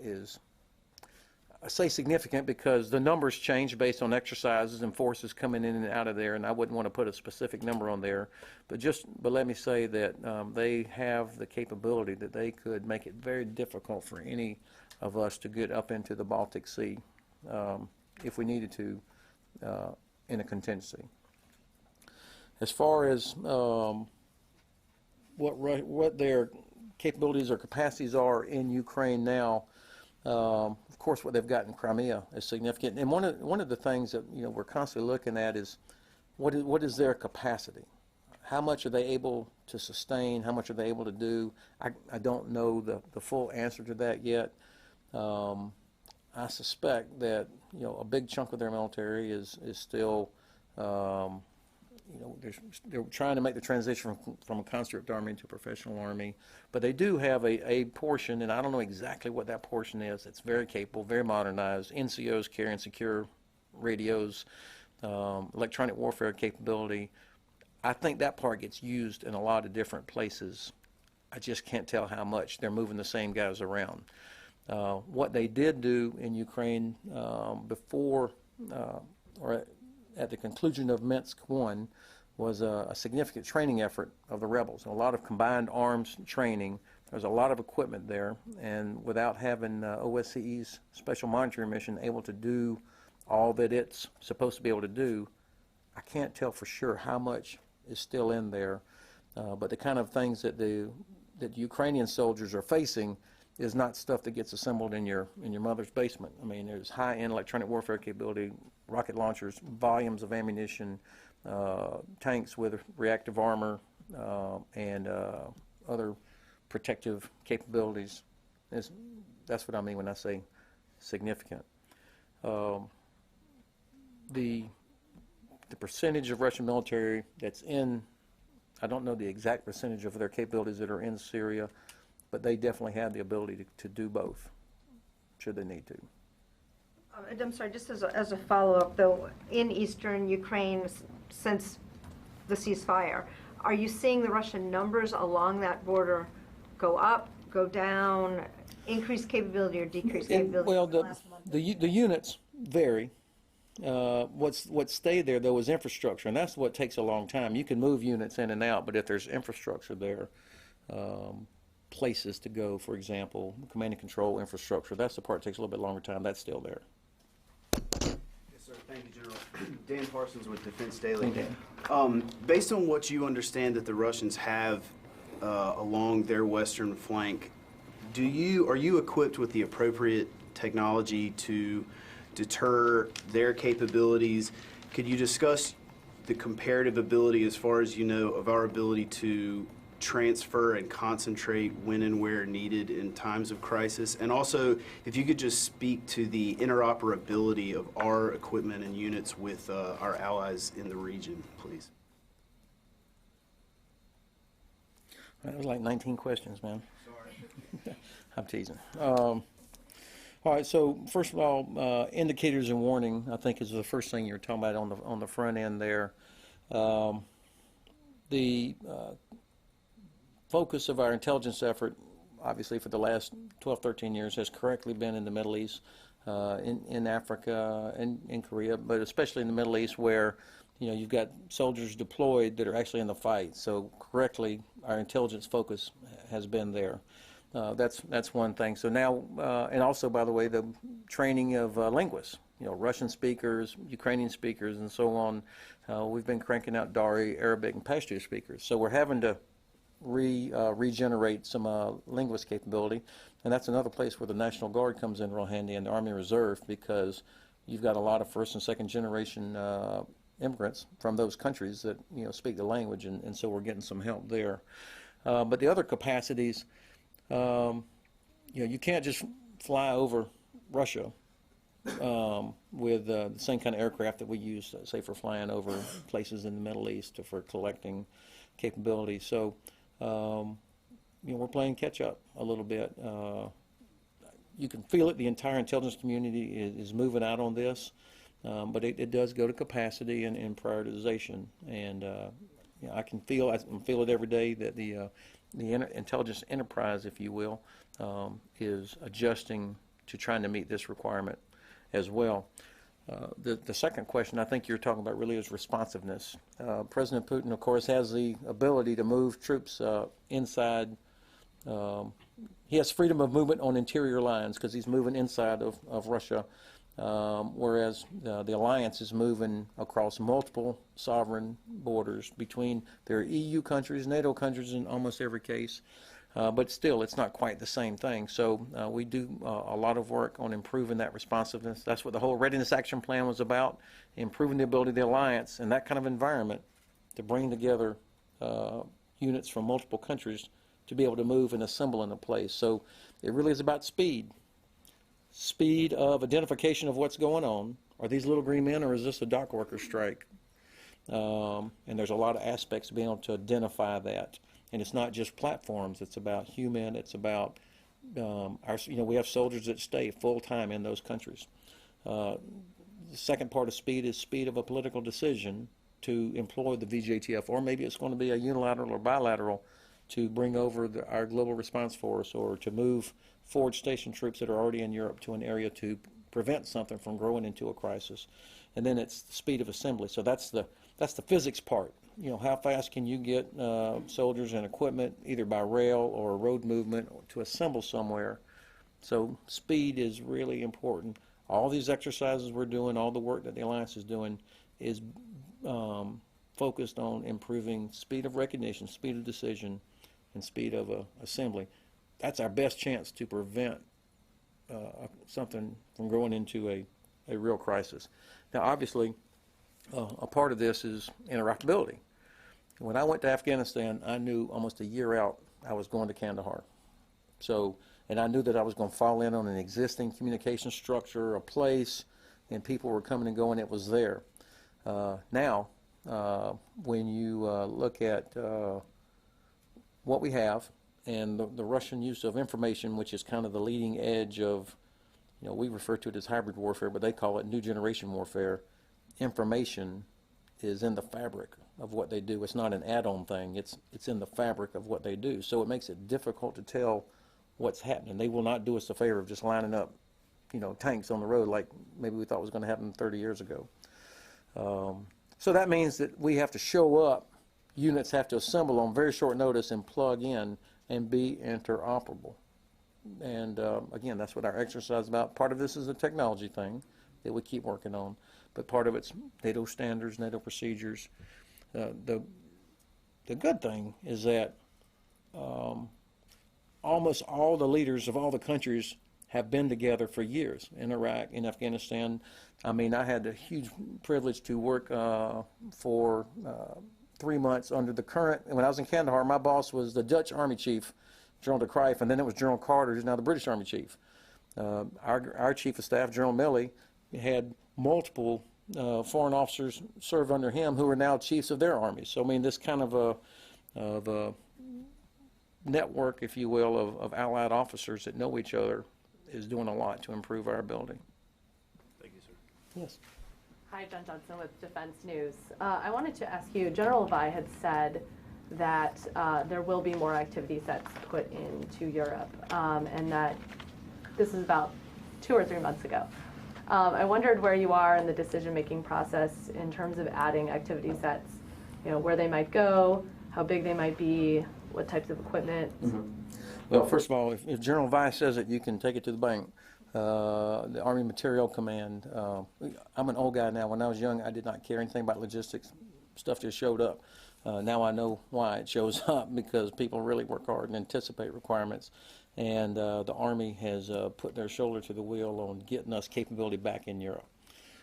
is, I say significant because the numbers change based on exercises and forces coming in and out of there, and I wouldn't want to put a specific number on there, but let me say that they have the capability that they could make it very difficult for any of us to get up into the Baltic Sea if we needed to in a contingency. As far as what their capabilities or capacities are in Ukraine now, of course, what they've got in Crimea is significant. And one of the things that we're constantly looking at is what is their capacity? How much are they able to sustain? How much are they able to do? I don't know the full answer to that yet. I suspect that a big chunk of their military is still they're trying to make the transition from a conscript army to a professional army, but they do have a portion, and I don't know exactly what that portion is. It's very capable, very modernized. NCOs carrying secure radios, electronic warfare capability. I think that part gets used in a lot of different places. I just can't tell how much. They're moving the same guys around. What they did do in Ukraine before or at the conclusion of Minsk I was a significant training effort of the rebels. A lot of combined arms training. There's a lot of equipment there, and without having OSCE's special monitoring mission able to do all that it's supposed to be able to do, I can't tell for sure how much is still in there. But the kind of things that the Ukrainian soldiers are facing is not stuff that gets assembled in your mother's basement. I mean, there's high-end electronic warfare capability, rocket launchers, volumes of ammunition, tanks with reactive armor, and other protective capabilities. That's what I mean when I say significant. The percentage of Russian military that's in, I don't know the exact percentage of their capabilities that are in Syria, but they definitely have the ability to do both, should they need to. I'm sorry, just as a follow-up, though, in eastern Ukraine, since the ceasefire, are you seeing the Russian numbers along that border go up, go down, increase capability or decrease capability? Well, the units vary. What stayed there, though, is infrastructure, and that's what takes a long time. You can move units in and out, but if there's infrastructure there, places to go, for example, command and control infrastructure, that's the part that takes a little bit longer time. That's still there. Yes, sir. Thank you, General. Dan Parsons with Defense Daily. Hey, Dan. Based on what you understand that the Russians have along their western flank, are you equipped with the appropriate technology to deter their capabilities? Could you discuss the comparative ability, as far as you know, of our ability to transfer and concentrate when and where needed in times of crisis? And also, if you could just speak to the interoperability of our equipment and units with our allies in the region, please. That was like 19 questions, man. Sorry. I'm teasing. All right, so first of all, indicators and warning, I think, is the first thing you're talking about on the front end there. The focus of our intelligence effort, obviously for the last 12, 13 years, has correctly been in the Middle East, in Africa, and in Korea, but especially in the Middle East, where you've got soldiers deployed that are actually in the fight. So correctly, our intelligence focus has been there. That's one thing. So now, and also, by the way, the training of linguists, Russian speakers, Ukrainian speakers, and so on. We've been cranking out Dari, Arabic, and Pashto speakers. So we're having to regenerate some linguist capability, and that's another place where the National Guard comes in real handy, and the Army Reserve, because you've got a lot of first and second generation immigrants from those countries that speak the language, and so we're getting some help there. But the other capacities, you can't just fly over Russia with the same kind of aircraft that we use, say, for flying over places in the Middle East or for collecting capabilities. So we're playing catch up a little bit. You can feel it. The entire intelligence community is moving out on this, but it does go to capacity and prioritization. And I can feel it every day that the intelligence enterprise, if you will, is adjusting to trying to meet this requirement as well. The second question I think you're talking about really is responsiveness. President Putin, of course, has the ability to move troops inside. He has freedom of movement on interior lines because he's moving inside of Russia, whereas the alliance is moving across multiple sovereign borders between their EU countries, NATO countries in almost every case. But still, it's not quite the same thing. So we do a lot of work on improving that responsiveness. That's what the whole Readiness Action Plan was about, improving the ability of the alliance in that kind of environment to bring together units from multiple countries to be able to move and assemble in a place. So it really is about speed. Speed of identification of what's going on. Are these little green men or is this a dock worker strike? And there's a lot of aspects to being able to identify that. And it's not just platforms, it's about human, it's about, we have soldiers that stay full-time in those countries. The second part of speed is speed of a political decision to employ the VJTF, or maybe it's going to be a unilateral or bilateral to bring over our global response force or to move forward station troops that are already in Europe to an area to prevent something from growing into a crisis. And then it's the speed of assembly. So that's the physics part. How fast can you get soldiers and equipment either by rail or road movement to assemble somewhere? So speed is really important. All these exercises we're doing, all the work that the Alliance is doing is focused on improving speed of recognition, speed of decision, and speed of assembly. That's our best chance to prevent something from growing into a real crisis. Now, obviously, a part of this is interoperability. When I went to Afghanistan, I knew almost a year out I was going to Kandahar. So, and I knew that I was going to fall in on an existing communication structure, a place, and people were coming and going. It was there. Now, when you look at what we have and the Russian use of information, which is kind of the leading edge of, we refer to it as hybrid warfare, but they call it new generation warfare. Information is in the fabric of what they do. It's not an add-on thing. It's in the fabric of what they do. So it makes it difficult to tell what's happening. They will not do us a favor of just lining up, tanks on the road like maybe we thought was going to happen 30 years ago. So that means that we have to show up. Units have to assemble on very short notice and plug in and be interoperable. And again, that's what our exercise is about. Part of this is a technology thing that we keep working on, but part of it's NATO standards, NATO procedures. The good thing is that almost all the leaders of all the countries have been together for years in Iraq, in Afghanistan. I mean, I had the huge privilege to work for 3 months under the current, when I was in Kandahar, my boss was the Dutch Army Chief, General de Cruijff, and then it was General Carter, who's now the British Army Chief. Our Chief of Staff, General Milley, had multiple foreign officers serve under him who are now chiefs of their armies. So, I mean, this kind of a network, if you will, of allied officers that know each other is doing a lot to improve our ability. Thank you, sir. Yes. Hi, Jen Johnson with Defense News. I wanted to ask you, General Vi had said that there will be more activity sets put into Europe, and that this is about 2 or 3 months ago. I wondered where you are in the decision-making process in terms of adding activity sets, where they might go, how big they might be, what types of equipment. Mm-hmm. Well, first of all, if General Vi says it, you can take it to the bank. The Army Material Command, I'm an old guy now. When I was young, I did not care anything about logistics. Stuff just showed up. Now I know why it shows up, because people really work hard and anticipate requirements. And the Army has put their shoulder to the wheel on getting us capability back in Europe.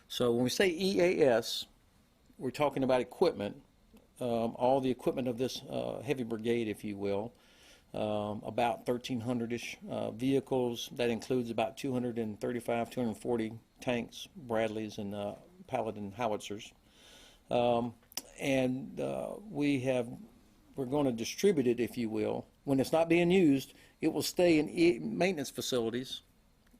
So when we say EAS, we're talking about equipment, all the equipment of this heavy brigade, if you will. About 1,300-ish vehicles. That includes about 235, 240 tanks, Bradleys, and Paladin howitzers. And we're going to distribute it, if you will. When it's not being used, it will stay in maintenance facilities,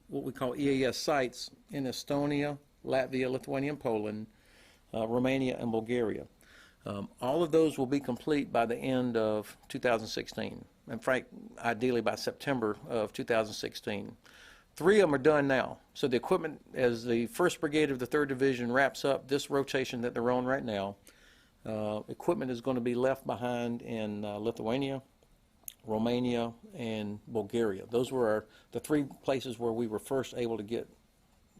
what we call EAS sites, in Estonia, Latvia, Lithuania, and Poland, Romania, and Bulgaria. All of those will be complete by the end of 2016. In fact, ideally by September of 2016. 3 of them are done now. So the equipment, as the 1st Brigade of the 3rd Division wraps up this rotation that they're on right now, equipment is going to be left behind in Lithuania, Romania, and Bulgaria. Those were the 3 places where we were first able to get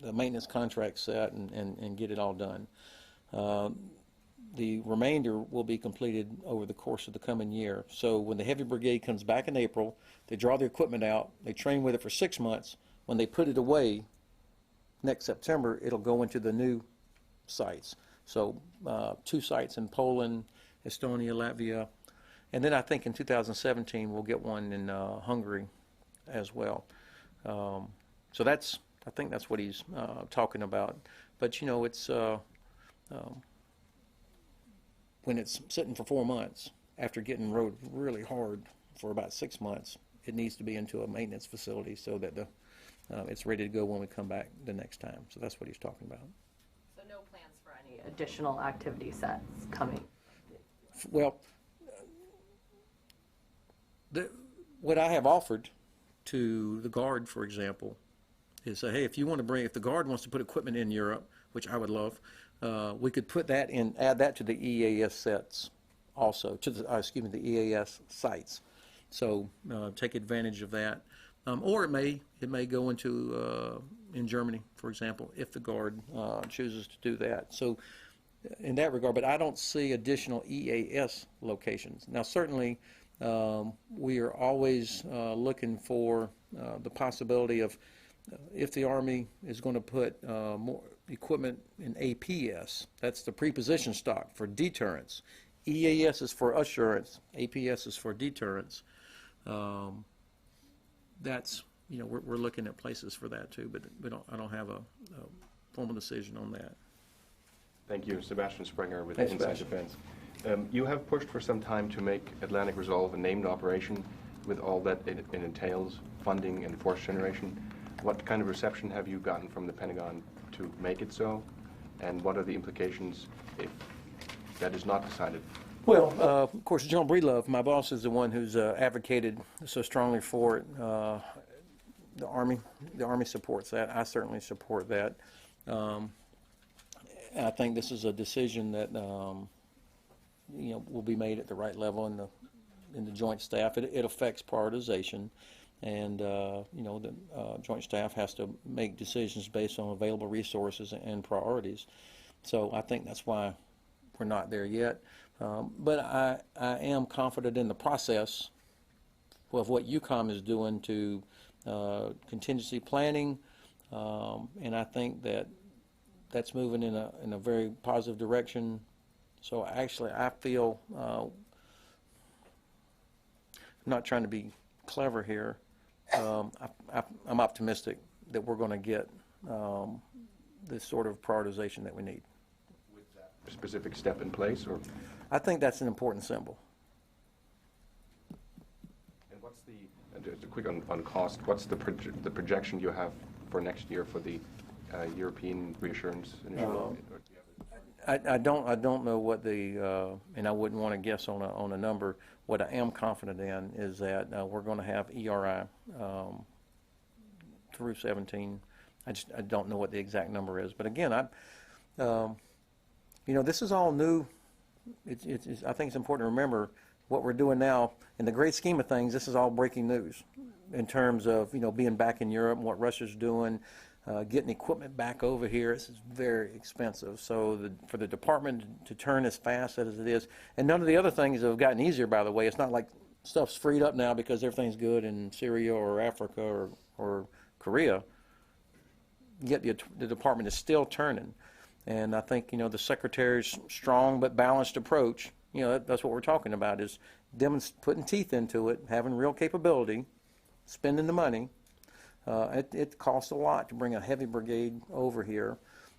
the maintenance contract set and get it all done. The remainder will be completed over the course of the coming year. So when the Heavy Brigade comes back in April, they draw the equipment out, they train with it for 6 months. When they put it away next September, it'll go into the new sites. So 2 sites in Poland, Estonia, Latvia, and then I think in 2017 we'll get one in Hungary as well. So I think that's what he's talking about. But you know, it's when it's sitting for 4 months after getting rode really hard for about 6 months, it needs to be into a maintenance facility so that it's ready to go when we come back the next time. So that's what he's talking about. So no plans for any additional activity sets coming? Well, what I have offered to the Guard, for example, is say, hey, if the Guard wants to put equipment in Europe, which I would love, we could put that in, add that to the EAS sets also, to the, the EAS sites. So take advantage of that. Or it may go into in Germany, for example, if the Guard chooses to do that. So in that regard, but I don't see additional EAS locations. Now certainly we are always looking for the possibility of if the Army is going to put more equipment in APS, that's the preposition stock for deterrence. EAS is for assurance, APS is for deterrence. That's, you know, we're looking at places for that too, but I don't have a formal decision on that. Thank you. Sebastian Springer with Thanks, Inside Sebastian. Defense. You have pushed for some time to make Atlantic Resolve a named operation with all that it entails, funding and force generation. What kind of reception have you gotten from the Pentagon to make it so? And what are the implications if that is not decided? Well, of course, General Breedlove, my boss, is the one who's advocated so strongly for it. The Army supports that. I certainly support that. I think this is a decision that you know, will be made at the right level in the Joint Staff. It affects prioritization, and you know, the Joint Staff has to make decisions based on available resources and priorities. So I think that's why we're not there yet. But I am confident in the process of what UCOM is doing to contingency planning, and I think that's moving in a very positive direction. So actually, I feel I'm not trying to be clever here. I'm optimistic that we're going to get this sort of prioritization that we need. With that specific step in place, or? I think that's an important symbol. And what's just a quick on cost, what's the projection you have for next year for the European reassurance initiative? I don't know what the and I wouldn't want to guess on a number. What I am confident in is that we're going to have ERI through 17. I don't know what the exact number is, but again, you know, this is all new. I think it's important to remember what we're doing now. In the great scheme of things, this is all breaking news in terms of, you know, being back in Europe and what Russia's doing, getting equipment back over here. This is very expensive. So for the department to turn as fast as it is, and none of the other things have gotten easier, by the way. It's not like stuff's freed up now because everything's good in Syria or Africa or Korea. Yet the department is still turning. And I think, you know, the Secretary's strong but balanced approach, you know, that's what we're talking about, is putting teeth into it, having real capability, spending the money. It costs a lot to bring a heavy brigade over here,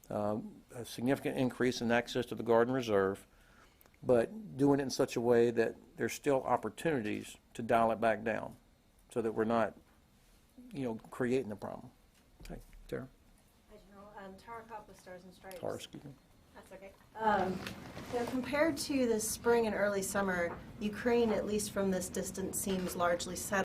a significant increase in access to the Guard and Reserve, but doing it in such a way that there's still opportunities to dial it back down so that we're not, you know, creating a problem. Okay, Tara? Tara Kopp with Stars and Stripes. Tara, excuse me. That's okay. Compared to the spring and early summer, Ukraine, at least from this distance, seems largely settled.